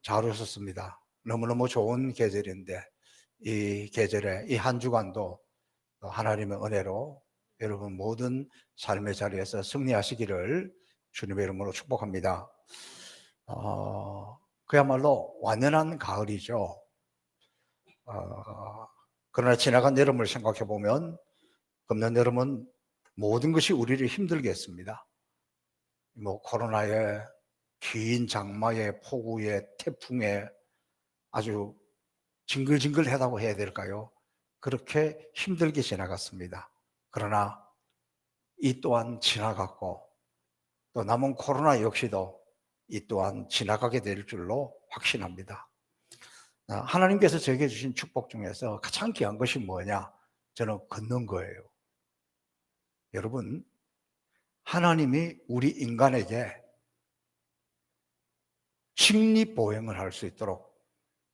잘 오셨습니다. 너무너무 좋은 계절인데 이 계절에 이 한 주간도 하나님의 은혜로 여러분 모든 삶의 자리에서 승리하시기를 주님의 이름으로 축복합니다. 그야말로 완연한 가을이죠. 그러나 지나간 여름을 생각해 보면 금년 여름은 모든 것이 우리를 힘들게 했습니다. 코로나에, 긴 장마에, 폭우에, 태풍에 아주 징글징글하다고 해야 될까요? 그렇게 힘들게 지나갔습니다. 그러나 이 또한 지나갔고 또 남은 코로나 역시도 이 또한 지나가게 될 줄로 확신합니다. 하나님께서 저에게 주신 축복 중에서 가장 귀한 것이 뭐냐? 저는 걷는 거예요. 여러분, 하나님이 우리 인간에게 직립보행을 할 수 있도록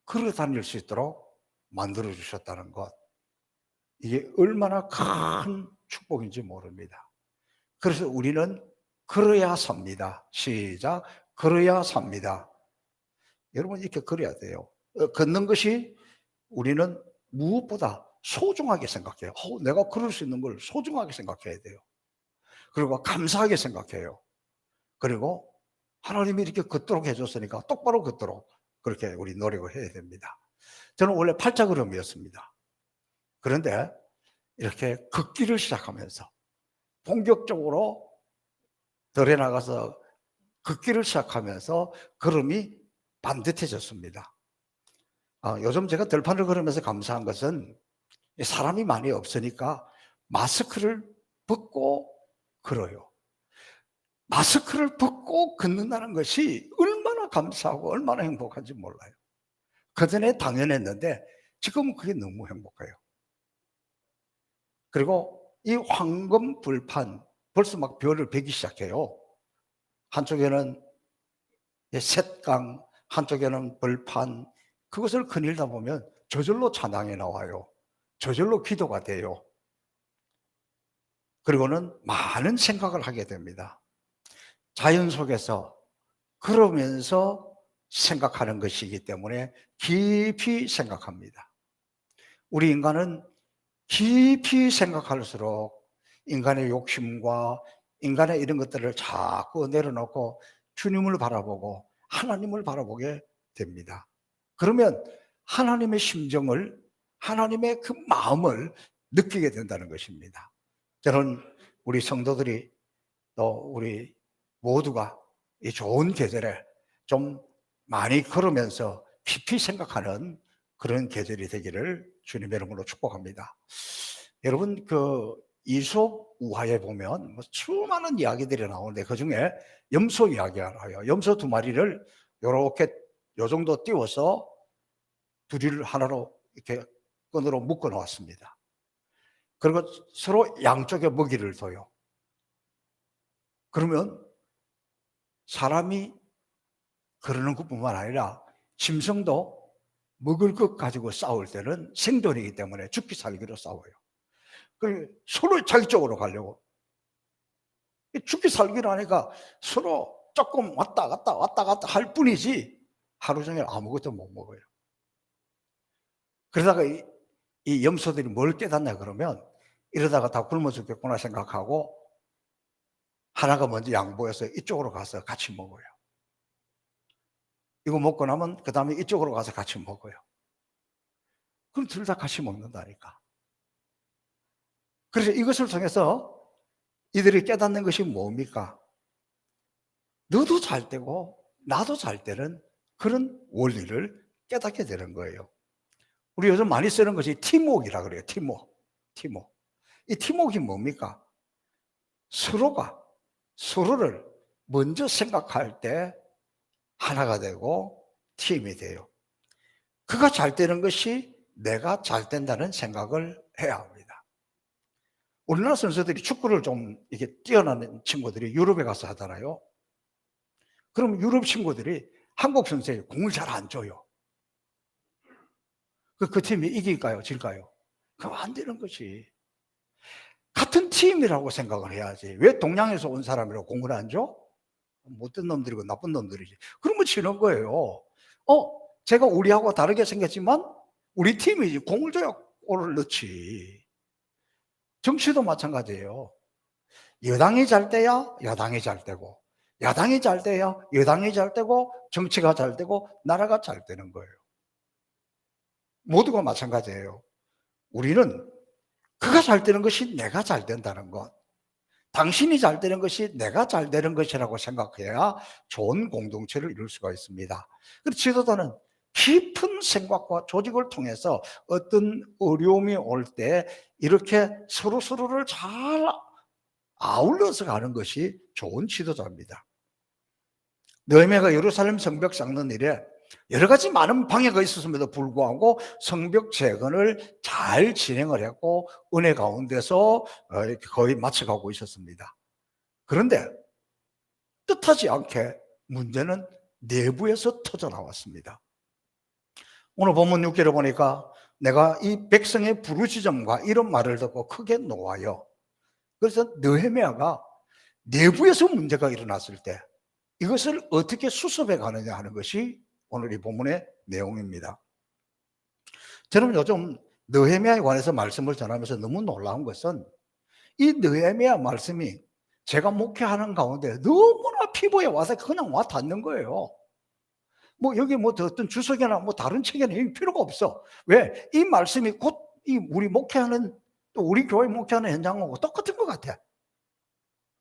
걸어 다닐 수 있도록 만들어 주셨다는 것, 이게 얼마나 큰 축복인지 모릅니다. 그래서 우리는 걸어야 삽니다. 시작. 걸어야 삽니다. 여러분, 이렇게 걸어야 돼요. 걷는 것이 우리는 무엇보다 소중하게 생각해요. 내가 걸을 수 있는 걸 소중하게 생각해야 돼요. 그리고 감사하게 생각해요. 그리고 하나님이 이렇게 걷도록 해줬으니까 똑바로 걷도록 그렇게 우리 노력을 해야 됩니다. 저는 원래 팔자걸음이었습니다. 그런데 이렇게 걷기를 시작하면서 본격적으로 덜에 나가서 걷기를 시작하면서 걸음이 반듯해졌습니다. 요즘 제가 들판을 걸으면서 감사한 것은 사람이 많이 없으니까 마스크를 벗고 걸어요. 마스크를 벗고 걷는다는 것이 얼마나 감사하고 얼마나 행복한지 몰라요. 그전에 당연했는데 지금은 그게 너무 행복해요. 그리고 이 황금 불판 벌써 막 별을 베기 시작해요. 한쪽에는 셋강, 한쪽에는 벌판. 그것을 거닐다 보면 저절로 찬양이 나와요. 저절로 기도가 돼요. 그리고는 많은 생각을 하게 됩니다. 자연 속에서 걸으면서 생각하는 것이기 때문에 깊이 생각합니다. 우리 인간은 깊이 생각할수록 인간의 욕심과 인간의 이런 것들을 자꾸 내려놓고 주님을 바라보고 하나님을 바라보게 됩니다. 그러면 하나님의 심정을, 하나님의 그 마음을 느끼게 된다는 것입니다. 저는 우리 성도들이 또 우리 모두가 이 좋은 계절에 좀 많이 걸으면서 깊이 생각하는 그런 계절이 되기를 주님의 이름으로 축복합니다. 여러분, 이솝 우화에 보면 수많은 이야기들이 나오는데 그중에 염소 이야기가 나와요. 염소 두 마리를 이렇게 요 정도 띄워서 둘이를 하나로 이렇게 끈으로 묶어 놓았습니다. 그리고 서로 양쪽에 먹이를 둬요. 그러면 사람이 그러는 것뿐만 아니라 짐승도 먹을 것 가지고 싸울 때는 생존이기 때문에 죽기 살기로 싸워요. 서로 자기 쪽으로 가려고. 죽기 살기로 하니까 서로 조금 왔다 갔다 할 뿐이지 하루 종일 아무것도 못 먹어요. 그러다가 이 염소들이 뭘 깨닫냐 그러면 이러다가 다 굶어 죽겠구나 생각하고 하나가 먼저 양보해서 이쪽으로 가서 같이 먹어요. 이거 먹고 나면 그 다음에 이쪽으로 가서 같이 먹어요. 그럼 둘 다 같이 먹는다니까. 그래서 이것을 통해서 이들이 깨닫는 것이 뭡니까? 너도 잘 때고 나도 잘 때는 그런 원리를 깨닫게 되는 거예요. 우리 요즘 많이 쓰는 것이 팀워크이라 그래요. 팀워크. 이 팀워크가 뭡니까? 서로가 서로를 먼저 생각할 때 하나가 되고 팀이 돼요. 그가 잘 되는 것이 내가 잘 된다는 생각을 해야 합니다. 우리나라 선수들이 축구를 좀 이렇게 뛰어나는 친구들이 유럽에 가서 하잖아요. 그럼 유럽 친구들이 한국 선수에게 공을 잘 안 줘요. 그 팀이 이길까요? 질까요? 그럼 안 되는 것이. 같은 팀이라고 생각을 해야지. 왜 동양에서 온 사람이라고 공을 안 줘? 못된 놈들이고 나쁜 놈들이지. 그러면 지는 거예요. 제가 우리하고 다르게 생겼지만 우리 팀이 공을 줘야 골을 넣지. 정치도 마찬가지예요. 여당이 잘 돼야 야당이 잘 되고, 야당이 잘 돼야 여당이 잘 되고, 정치가 잘 되고, 나라가 잘 되는 거예요. 모두가 마찬가지예요. 우리는 그가 잘 되는 것이 내가 잘 된다는 것, 당신이 잘 되는 것이 내가 잘 되는 것이라고 생각해야 좋은 공동체를 이룰 수가 있습니다. 그래서 지도자는 깊은 생각과 조직을 통해서 어떤 어려움이 올 때 이렇게 서로를 잘 아울러서 가는 것이 좋은 지도자입니다. 느헤미야가 예루살렘 성벽 쌓는 일에 여러 가지 많은 방해가 있었음에도 불구하고 성벽 재건을 잘 진행을 했고 은혜 가운데서 거의 마쳐가고 있었습니다. 그런데 뜻하지 않게 문제는 내부에서 터져 나왔습니다. 오늘 본문 6절에 보니까 내가 이 백성의 부르짖음과 이런 말을 듣고 크게 놓아요. 그래서 느헤미야가 내부에서 문제가 일어났을 때 이것을 어떻게 수습해 가느냐 하는 것이 오늘 이 본문의 내용입니다. 저는 요즘 느헤미야에 관해서 말씀을 전하면서 너무 놀라운 것은 이 느헤미야 말씀이 제가 목회하는 가운데 너무나 피부에 와서 그냥 와 닿는 거예요. 여기 어떤 주석이나 다른 책에는 필요가 없어. 왜? 이 말씀이 곧 이 우리 목회하는, 또 우리 교회 목회하는 현장하고 똑같은 것 같아.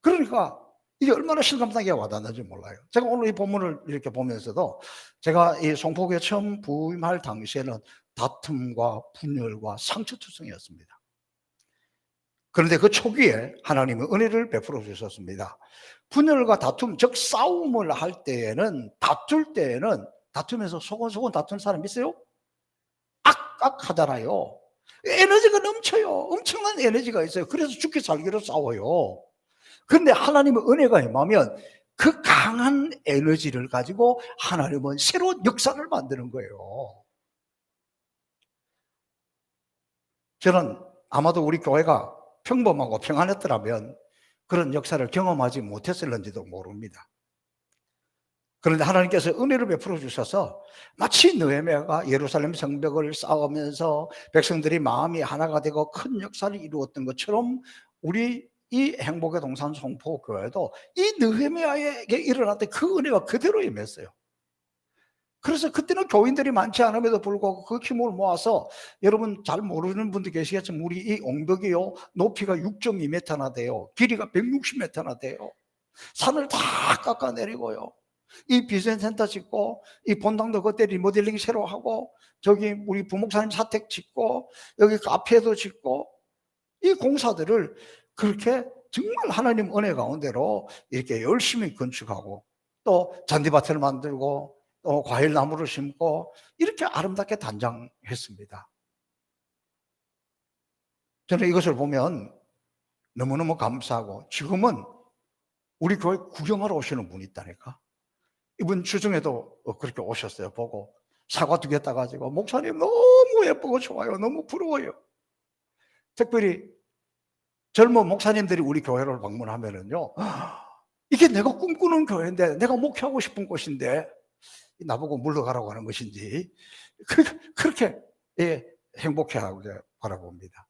그러니까 이게 얼마나 실감나게 와닿는지 몰라요. 제가 오늘 이 본문을 이렇게 보면서도 제가 이 송포교회 처음 부임할 당시에는 다툼과 분열과 상처투성이었습니다. 그런데 그 초기에 하나님은 은혜를 베풀어 주셨습니다. 분열과 다툼, 즉 싸움을 할 때에는, 다툴 때에는, 다투면서 소곤소곤 다투는 사람 있어요? 악악하잖아요. 에너지가 넘쳐요. 엄청난 에너지가 있어요. 그래서 죽기 살기로 싸워요. 그런데 하나님의 은혜가 임하면 그 강한 에너지를 가지고 하나님은 새로운 역사를 만드는 거예요. 저는 아마도 우리 교회가 평범하고 평안했더라면 그런 역사를 경험하지 못했을는지도 모릅니다. 그런데 하나님께서 은혜를 베풀어 주셔서 마치 느헤미야가 예루살렘 성벽을 쌓으면서 백성들이 마음이 하나가 되고 큰 역사를 이루었던 것처럼 우리 이 행복의 동산 송포교회도 이 느헤미야에게 일어났던 그 은혜가 그대로 임했어요. 그래서 그때는 교인들이 많지 않음에도 불구하고 그 힘을 모아서, 여러분 잘 모르는 분도 계시겠지만 우리 이 옹벽이요 높이가 6.2m나 돼요. 길이가 160m나 돼요. 산을 다 깎아내리고요, 이 비전센터 짓고 이 본당도 그때 리모델링 새로 하고 저기 우리 부목사님 사택 짓고 여기 카페도 짓고 이 공사들을 그렇게 정말 하나님 은혜 가운데로 이렇게 열심히 건축하고 또 잔디밭을 만들고 또 과일나무를 심고 이렇게 아름답게 단장했습니다. 저는 이것을 보면 너무너무 감사하고, 지금은 우리 교회 구경하러 오시는 분이 있다니까. 이번 주중에도 그렇게 오셨어요. 보고 사과 2개 따가지고 목사님 너무 예쁘고 좋아요, 너무 부러워요. 특별히 젊은 목사님들이 우리 교회를 방문하면은요, 이게 내가 꿈꾸는 교회인데, 내가 목회하고 싶은 곳인데 나보고 물러가라고 하는 것인지 그렇게 행복해하고 바라봅니다.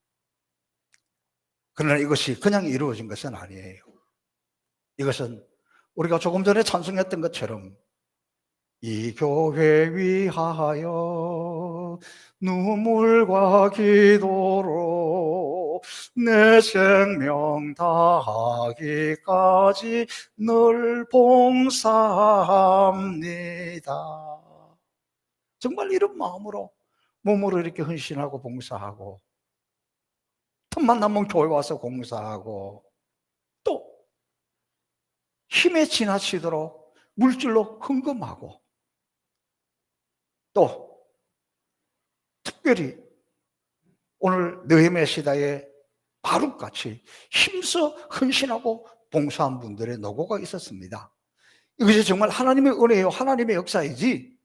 그러나 이것이 그냥 이루어진 것은 아니에요. 이것은 우리가 조금 전에 찬송했던 것처럼 이 교회 위하여 눈물과 기도로 내 생명 다하기까지 늘 봉사합니다. 정말 이런 마음으로 몸으로 이렇게 헌신하고 봉사하고, 틈만 나면 교회 와서 공사하고, 또 힘에 지나치도록 물질로 헌금하고, 또 특별히 오늘 느헤미야 시대에 바룩같이 힘써 헌신하고 봉사한 분들의 노고가 있었습니다. 이것이 정말 하나님의 은혜요, 하나님의 역사이지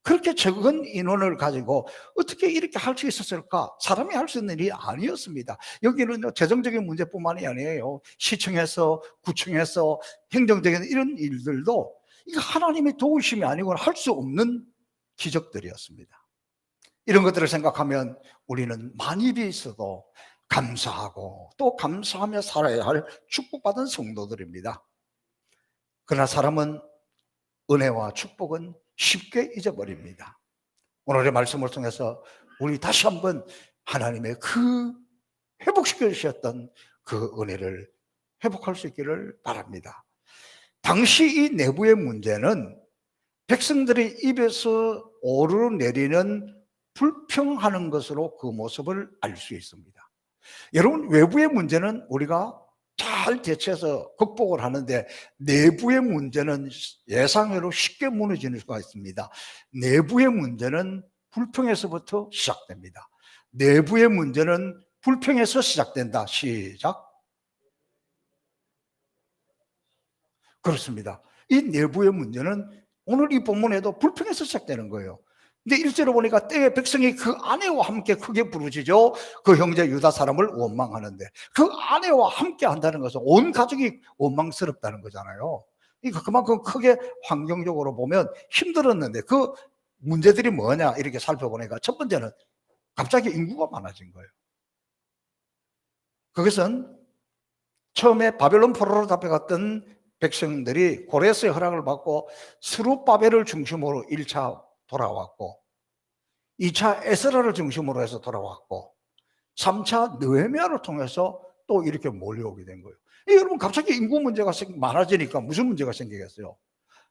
그렇게 적은 인원을 가지고 어떻게 이렇게 할 수 있었을까? 사람이 할 수 있는 일이 아니었습니다. 여기는 재정적인 문제뿐만이 아니에요. 시청에서, 구청에서 행정적인 이런 일들도 이거 하나님의 도우심이 아니고는 할 수 없는 기적들이었습니다. 이런 것들을 생각하면 우리는 만입이 있어도 감사하고 또 감사하며 살아야 할 축복받은 성도들입니다. 그러나 사람은 은혜와 축복은 쉽게 잊어버립니다. 오늘의 말씀을 통해서 우리 다시 한번 하나님의 그 회복시켜 주셨던 그 은혜를 회복할 수 있기를 바랍니다. 당시 이 내부의 문제는 백성들의 입에서 오르내리는 불평하는 것으로 그 모습을 알 수 있습니다. 여러분, 외부의 문제는 우리가 잘 대처해서 극복을 하는데 내부의 문제는 예상외로 쉽게 무너지는 수가 있습니다. 내부의 문제는 불평에서부터 시작됩니다. 내부의 문제는 불평에서 시작된다. 시작. 그렇습니다. 이 내부의 문제는 오늘 이 본문에도 불평에서 시작되는 거예요. 근데 1절에 보니까 때에 백성이 그 아내와 함께 크게 부르짖어 그 형제 유다 사람을 원망하는데, 그 아내와 함께 한다는 것은 온 가족이 원망스럽다는 거잖아요. 그러니까 그만큼 크게 환경적으로 보면 힘들었는데 그 문제들이 뭐냐 이렇게 살펴보니까 첫 번째는 갑자기 인구가 많아진 거예요. 그것은 처음에 바벨론 포로로 잡혀갔던 백성들이 고레스의 허락을 받고 스룹바벨을 중심으로 1차 돌아왔고, 2차 에스라를 중심으로 해서 돌아왔고, 3차 느헤미야를 통해서 또 이렇게 몰려오게 된 거예요. 여러분, 갑자기 인구 문제가 많아지니까 무슨 문제가 생기겠어요?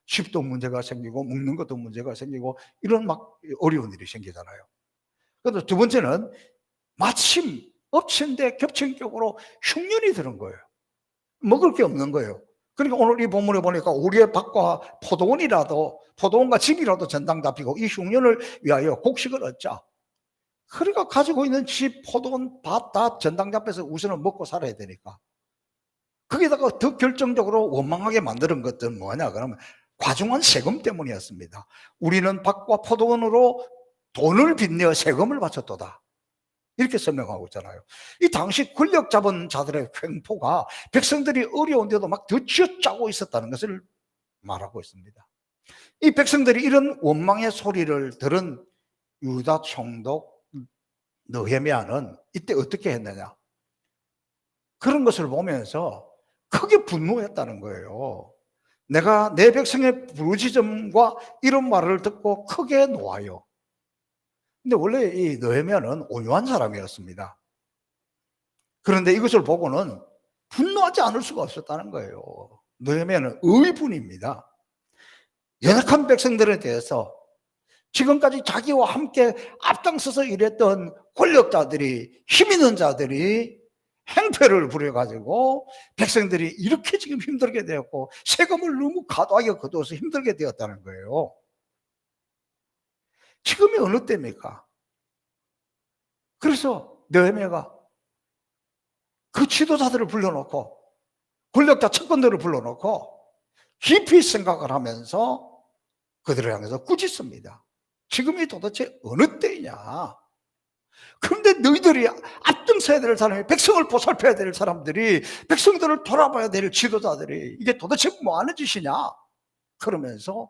집도 문제가 생기고 먹는 것도 문제가 생기고 이런 막 어려운 일이 생기잖아요. 그런데 두 번째는 마침 엎친데 겹친격으로 흉년이 드는 거예요. 먹을 게 없는 거예요. 그러니까 오늘 이 본문에 보니까 우리의 밭과 포도원과 집이라도 전당 잡히고 이 흉년을 위하여 곡식을 얻자. 그러니까 가지고 있는 집, 포도원, 밭 다 전당 잡혀서 우선은 먹고 살아야 되니까. 거기다가 더 결정적으로 원망하게 만드는 것들은 뭐냐 그러면 과중한 세금 때문이었습니다. 우리는 밭과 포도원으로 돈을 빚내어 세금을 바쳤도다. 이렇게 설명하고 있잖아요. 이 당시 권력 잡은 자들의 횡포가 백성들이 어려운데도 막 더 쥐어짜고 있었다는 것을 말하고 있습니다. 이 백성들이 이런 원망의 소리를 들은 유다 총독 느헤미야는 이때 어떻게 했느냐? 그런 것을 보면서 크게 분노했다는 거예요. 내가 내 백성의 부르짖음과 이런 말을 듣고 크게 놓아요. 근데 원래 이 느헤미야는 온유한 사람이었습니다. 그런데 이것을 보고는 분노하지 않을 수가 없었다는 거예요. 느헤미야는 의분입니다. 연약한 백성들에 대해서 지금까지 자기와 함께 앞장서서 일했던 권력자들이, 힘 있는 자들이 행패를 부려가지고 백성들이 이렇게 지금 힘들게 되었고 세금을 너무 과도하게 걷어서 힘들게 되었다는 거예요. 지금이 어느 때입니까? 그래서 느헤미야가 그 지도자들을 불러놓고 권력자 측근들을 불러놓고 깊이 생각을 하면서 그들을 향해서 꾸짖습니다. 지금이 도대체 어느 때이냐? 그런데 너희들이 앞장서야 될 사람이, 백성을 보살펴야 될 사람들이, 백성들을 돌아봐야 될 지도자들이 이게 도대체 뭐 하는 짓이냐? 그러면서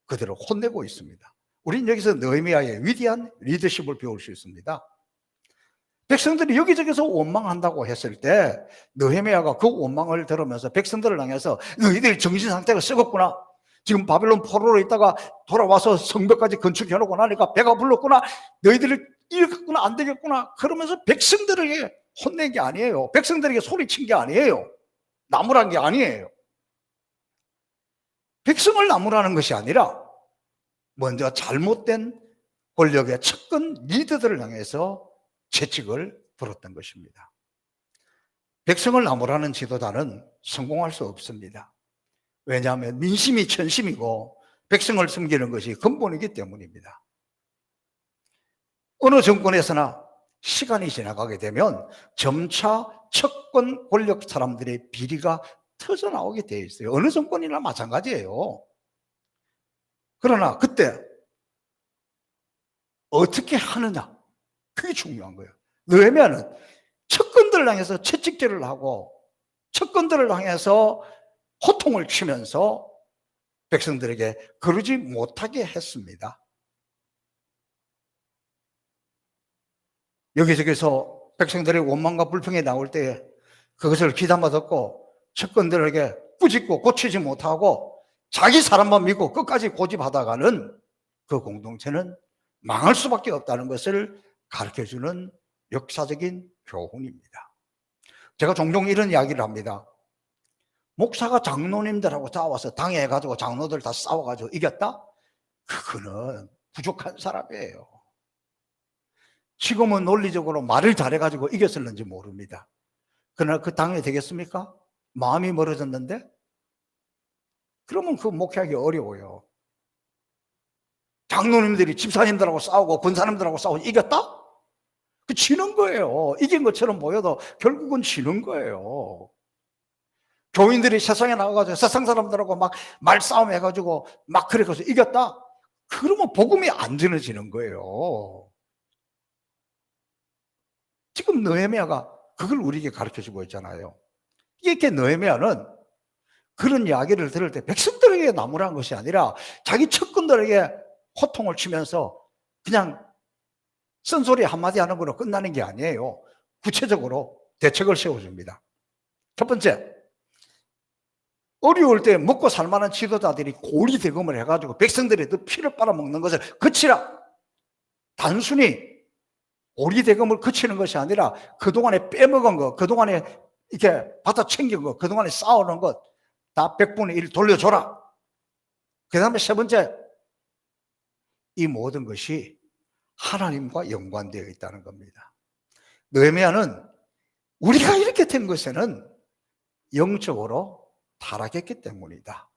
그들을 혼내고 있습니다. 우리는 여기서 느헤미야의 위대한 리더십을 배울 수 있습니다. 백성들이 여기저기서 원망한다고 했을 때 느헤미야가 그 원망을 들으면서 백성들을 향해서 너희들이 정신 상태가 썩었구나. 지금 바벨론 포로로 있다가 돌아와서 성벽까지 건축해놓고 나니까 배가 불렀구나. 너희들이 이렇게구나, 안 되겠구나. 그러면서 백성들에게 혼낸 게 아니에요. 백성들에게 소리친 게 아니에요. 나무란 게 아니에요. 백성을 나무라는 것이 아니라 먼저 잘못된 권력의 측근 리더들을 향해서 채찍을 들었던 것입니다. 백성을 나무라는 지도자는 성공할 수 없습니다. 왜냐하면 민심이 천심이고 백성을 섬기는 것이 근본이기 때문입니다. 어느 정권에서나 시간이 지나가게 되면 점차 측근 권력 사람들의 비리가 터져나오게 되어 있어요. 어느 정권이나 마찬가지예요. 그러나 그때 어떻게 하느냐, 그게 중요한 거예요. 느헤미야는 측근들을 향해서 채찍질을 하고 측근들을 향해서 호통을 치면서 백성들에게 그러지 못하게 했습니다. 여기저기서 백성들의 원망과 불평이 나올 때 그것을 귀담아 듣고 측근들에게 꾸짖고 고치지 못하고 자기 사람만 믿고 끝까지 고집하다가는 그 공동체는 망할 수밖에 없다는 것을 가르쳐주는 역사적인 교훈입니다. 제가 종종 이런 이야기를 합니다. 목사가 장로님들하고 싸워서 당해가지고 장로들 다 싸워가지고 이겼다? 그거는 부족한 사람이에요. 지금은 논리적으로 말을 잘해가지고 이겼을는지 모릅니다. 그러나 그 당해 되겠습니까? 마음이 멀어졌는데? 그러면 그 목회하기 어려워요. 장로님들이 집사님들하고 싸우고 권사님들하고 싸우고 이겼다? 그 지는 거예요. 이긴 것처럼 보여도 결국은 지는 거예요. 교인들이 세상에 나가가지고 세상 사람들하고 막 말싸움 해가지고 막 그래서 이겼다? 그러면 복음이 안 전해지는 거예요. 지금 느헤미야가 그걸 우리에게 가르쳐주고 있잖아요. 이게 느헤미야는 그런 이야기를 들을 때 백성들에게 나무란 것이 아니라 자기 측근들에게 호통을 치면서 그냥 쓴소리 한마디 하는 걸로 끝나는 게 아니에요. 구체적으로 대책을 세워줍니다. 첫 번째, 어려울 때 먹고 살만한 지도자들이 고리대금을 해가지고 백성들의 그 피를 빨아먹는 것을 그치라. 단순히 고리대금을 그치는 것이 아니라 그동안에 빼먹은 것, 그동안에 이렇게 받아 챙긴 것, 그동안에 쌓아놓은 것 다 100분의 1 돌려줘라. 그 다음에 세 번째, 이 모든 것이 하나님과 연관되어 있다는 겁니다. 느헤미야는 우리가 이렇게 된 것에는 영적으로 타락했기 때문이다.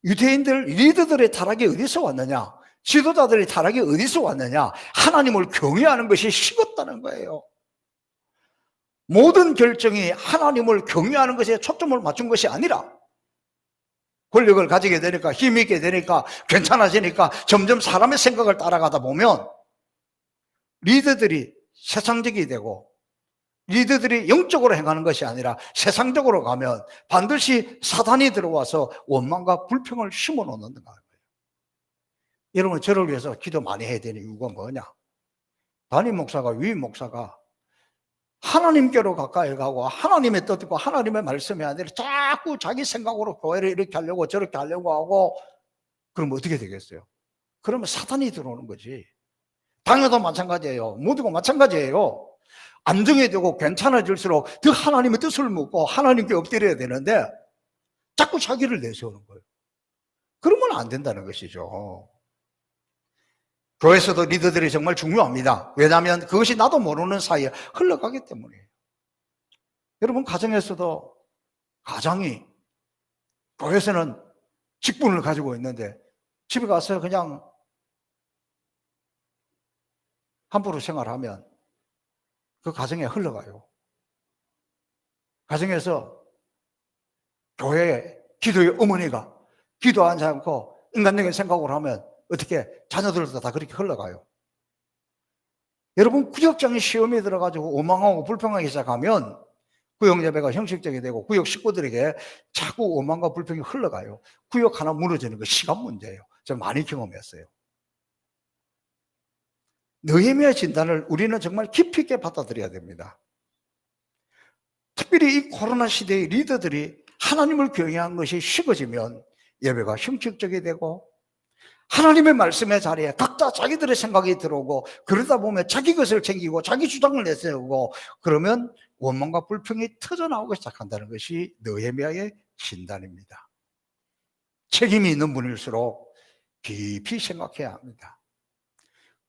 유대인들, 리더들의 타락이 어디서 왔느냐? 지도자들의 타락이 어디서 왔느냐? 하나님을 경외하는 것이 식었다는 거예요. 모든 결정이 하나님을 경외하는 것에 초점을 맞춘 것이 아니라 권력을 가지게 되니까, 힘이 있게 되니까, 괜찮아지니까 점점 사람의 생각을 따라가다 보면 리더들이 세상적이 되고 리더들이 영적으로 행하는 것이 아니라 세상적으로 가면 반드시 사단이 들어와서 원망과 불평을 심어놓는 거예요. 여러분, 저를 위해서 기도 많이 해야 되는 이유가 뭐냐? 담임 목사가, 위임 목사가 하나님께로 가까이 가고 하나님의 뜻과 하나님의 말씀이 아니라 자꾸 자기 생각으로 교회를 이렇게 하려고 저렇게 하려고 하고 그러면 어떻게 되겠어요? 그러면 사탄이 들어오는 거지. 당연도 마찬가지예요. 모두가 마찬가지예요. 안정해지고 괜찮아질수록 더 하나님의 뜻을 묻고 하나님께 엎드려야 되는데 자꾸 자기를 내세우는 거예요. 그러면 안 된다는 것이죠. 교회에서도 리더들이 정말 중요합니다. 왜냐하면 그것이 나도 모르는 사이에 흘러가기 때문이에요. 여러분, 가정에서도 가장이 교회에서는 직분을 가지고 있는데 집에 가서 그냥 함부로 생활하면 그 가정에 흘러가요. 가정에서 교회 기도의 어머니가 기도하지 않고 인간적인 생각으로 하면 어떻게 자녀들도 다 그렇게 흘러가요. 여러분, 구역장이 시험에 들어가지고 오망하고 불평하기 시작하면 구역 예배가 형식적이 되고 구역 식구들에게 자꾸 오망과 불평이 흘러가요. 구역 하나 무너지는 거 시간 문제예요. 제가 많이 경험했어요. 느헤미야의 진단을 우리는 정말 깊이 있게 받아들여야 됩니다. 특별히 이 코로나 시대의 리더들이 하나님을 경외한 것이 식어지면 예배가 형식적이 되고 하나님의 말씀의 자리에 각자 자기들의 생각이 들어오고 그러다 보면 자기 것을 챙기고 자기 주장을 내세우고 그러면 원망과 불평이 터져나오기 시작한다는 것이 느헤미야의 진단입니다. 책임이 있는 분일수록 깊이 생각해야 합니다.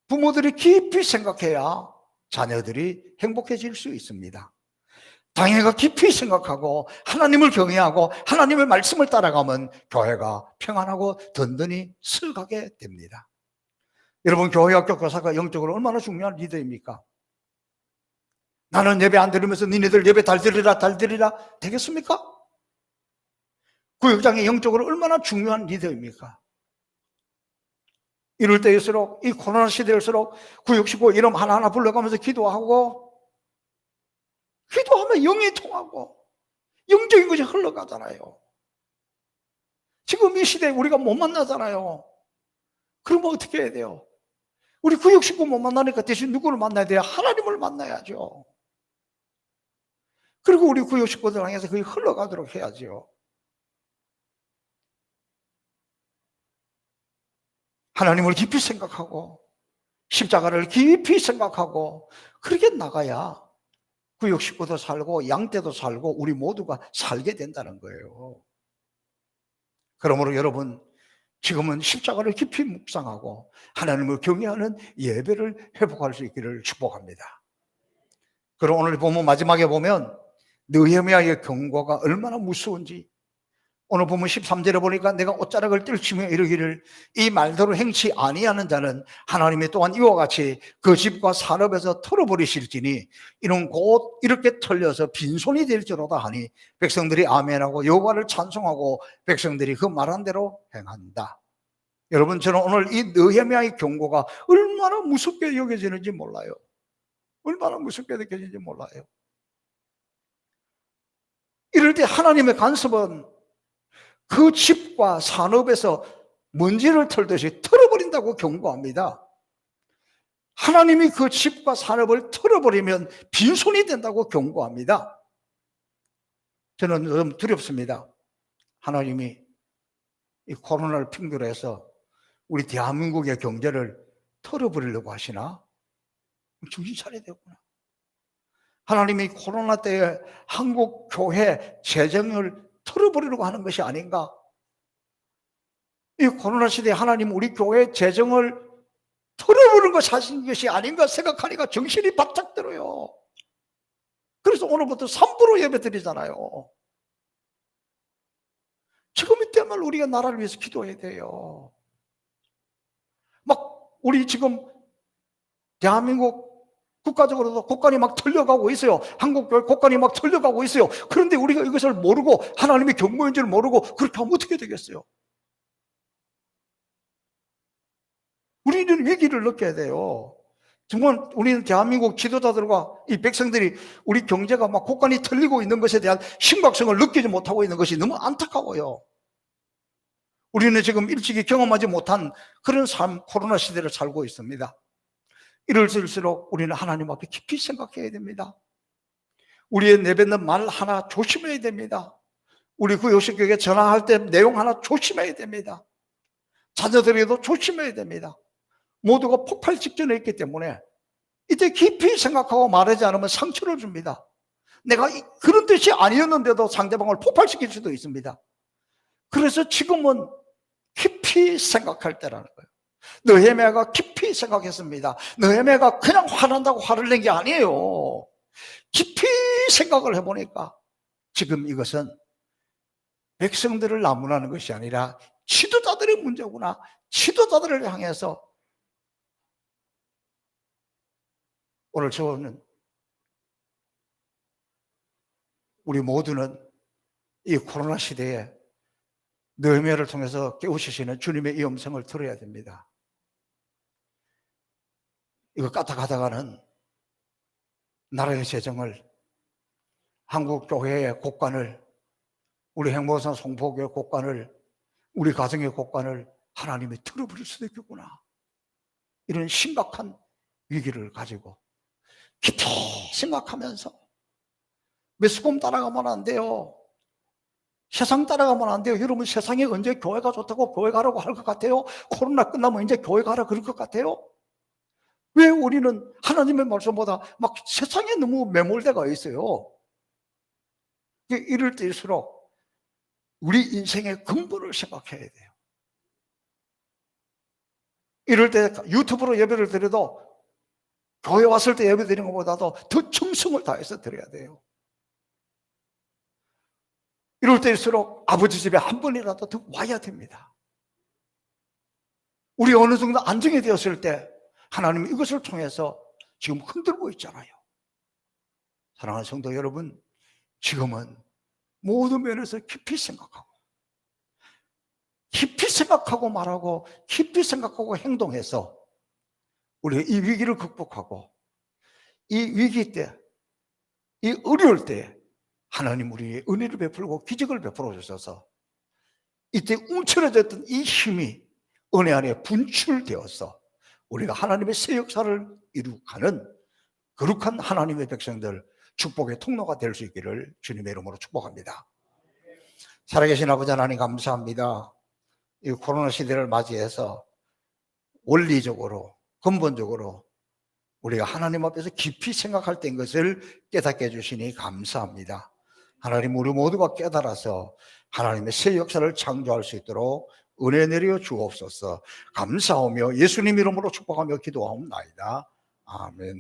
부모들이 깊이 생각해야 자녀들이 행복해질 수 있습니다. 당회가 깊이 생각하고 하나님을 경외하고 하나님의 말씀을 따라가면 교회가 평안하고 든든히 서가게 됩니다. 여러분, 교회학교 교사가 영적으로 얼마나 중요한 리더입니까? 나는 예배 안 드리면서 니네들 예배 잘 드리라 되겠습니까? 구역장이 영적으로 얼마나 중요한 리더입니까? 이럴 때일수록, 이 코로나 시대일수록 구역 식구 이름 하나하나 불러가면서 기도하고 기도하면 영이 통하고 영적인 것이 흘러가잖아요. 지금 이 시대에 우리가 못 만나잖아요. 그러면 어떻게 해야 돼요? 우리 구역 식구 못 만나니까 대신 누구를 만나야 돼요? 하나님을 만나야죠. 그리고 우리 구역 식구들 향해서 그게 흘러가도록 해야죠. 하나님을 깊이 생각하고 십자가를 깊이 생각하고 그렇게 나가야 구역 식구도 살고 양떼도 살고 우리 모두가 살게 된다는 거예요. 그러므로 여러분, 지금은 십자가를 깊이 묵상하고 하나님을 경외하는 예배를 회복할 수 있기를 축복합니다. 그럼 오늘 보면 마지막에 보면 느헤미야의 경고가 얼마나 무서운지, 오늘 보면 13절에 보니까 내가 옷자락을 떨치며 이르기를 이 말대로 행치 아니하는 자는 하나님이 또한 이와 같이 그 집과 산업에서 털어버리실지니 이는 곧 이렇게 털려서 빈손이 될지로다 하니 백성들이 아멘하고 여호와를 찬송하고 백성들이 그 말한 대로 행한다. 여러분, 저는 오늘 이 느헤미야의 경고가 얼마나 무섭게 여겨지는지 몰라요. 얼마나 무섭게 느껴지는지 몰라요. 이럴 때 하나님의 간섭은 그 집과 산업에서 먼지를 털듯이 털어버린다고 경고합니다. 하나님이 그 집과 산업을 털어버리면 빈손이 된다고 경고합니다. 저는 좀 두렵습니다. 하나님이 이 코로나를 핑계로 해서 우리 대한민국의 경제를 털어버리려고 하시나? 정신 차려야 되구나. 하나님이 코로나 때에 한국 교회 재정을 털어버리려고 하는 것이 아닌가? 이 코로나 시대에 하나님 우리 교회 재정을 털어버리는 것 하신 것이 아닌가 생각하니까 정신이 바짝 들어요. 그래서 오늘부터 3% 예배 드리잖아요. 지금 이때만 우리가 나라를 위해서 기도해야 돼요. 막 우리 지금 대한민국 국가적으로도 국간이 막 털려가고 있어요. 한국교회 국간이 막 털려가고 있어요. 그런데 우리가 이것을 모르고 하나님의 경고인지를 모르고 그렇게 하면 어떻게 되겠어요? 우리는 위기를 느껴야 돼요. 정말 우리는 대한민국 지도자들과 이 백성들이 우리 경제가 막 국간이 털리고 있는 것에 대한 심각성을 느끼지 못하고 있는 것이 너무 안타까워요. 우리는 지금 일찍이 경험하지 못한 그런 삶, 코로나 시대를 살고 있습니다. 이럴수록 우리는 하나님 앞에 깊이 생각해야 됩니다. 우리의 내뱉는 말 하나 조심해야 됩니다. 우리 구역식교회에 전화할 때 내용 하나 조심해야 됩니다. 자녀들에게도 조심해야 됩니다. 모두가 폭발 직전에 있기 때문에 이때 깊이 생각하고 말하지 않으면 상처를 줍니다. 내가 그런 뜻이 아니었는데도 상대방을 폭발시킬 수도 있습니다. 그래서 지금은 깊이 생각할 때라는 거예요. 느헤미야가 깊이 생각했습니다. 느헤미야가 그냥 화난다고 화를 낸 게 아니에요. 깊이 생각을 해보니까 지금 이것은 백성들을 나무라는 것이 아니라 지도자들의 문제구나. 지도자들을 향해서 오늘 저는 우리 모두는 이 코로나 시대에 느헤미야를 통해서 깨우치시는 주님의 이 음성을 들어야 됩니다. 이거 까딱하다가는 나라의 재정을, 한국 교회의 곳간을, 우리 행보선 송포교회 곳간을, 우리 가정의 곳간을 하나님이 틀어버릴 수도 있겠구나. 이런 심각한 위기를 가지고 깊이 생각하면서 매스컴 따라가면 안 돼요. 세상 따라가면 안 돼요. 여러분, 세상에 언제 교회 가 좋다고 교회 가라고 할 것 같아요? 코로나 끝나면 이제 교회 가라 그럴 것 같아요? 왜 우리는 하나님의 말씀보다 막 세상에 너무 매몰되어 있어요? 이럴 때일수록 우리 인생의 근본을 생각해야 돼요. 이럴 때 유튜브로 예배를 드려도 교회 왔을 때 예배 드리는 것보다도 더 정성을 다해서 드려야 돼요. 이럴 때일수록 아버지 집에 한 번이라도 더 와야 됩니다. 우리 어느 정도 안정이 되었을 때 하나님이 이것을 통해서 지금 흔들고 있잖아요. 사랑하는 성도 여러분, 지금은 모든 면에서 깊이 생각하고 말하고 깊이 생각하고 행동해서 우리가 이 위기를 극복하고 이 위기 때, 이 어려울 때 하나님 우리의 은혜를 베풀고 기적을 베풀어 주셔서 이때 움츠러졌던 이 힘이 은혜 안에 분출되어서 우리가 하나님의 새 역사를 이룩하는 거룩한 하나님의 백성들, 축복의 통로가 될 수 있기를 주님의 이름으로 축복합니다. 살아계신 아버지 하나님 감사합니다. 이 코로나 시대를 맞이해서 원리적으로 근본적으로 우리가 하나님 앞에서 깊이 생각할 때인 것을 깨닫게 해주시니 감사합니다. 하나님, 우리 모두가 깨달아서 하나님의 새 역사를 창조할 수 있도록 은혜 내려 주옵소서. 감사하며 예수님 이름으로 축복하며 기도하옵나이다. 아멘.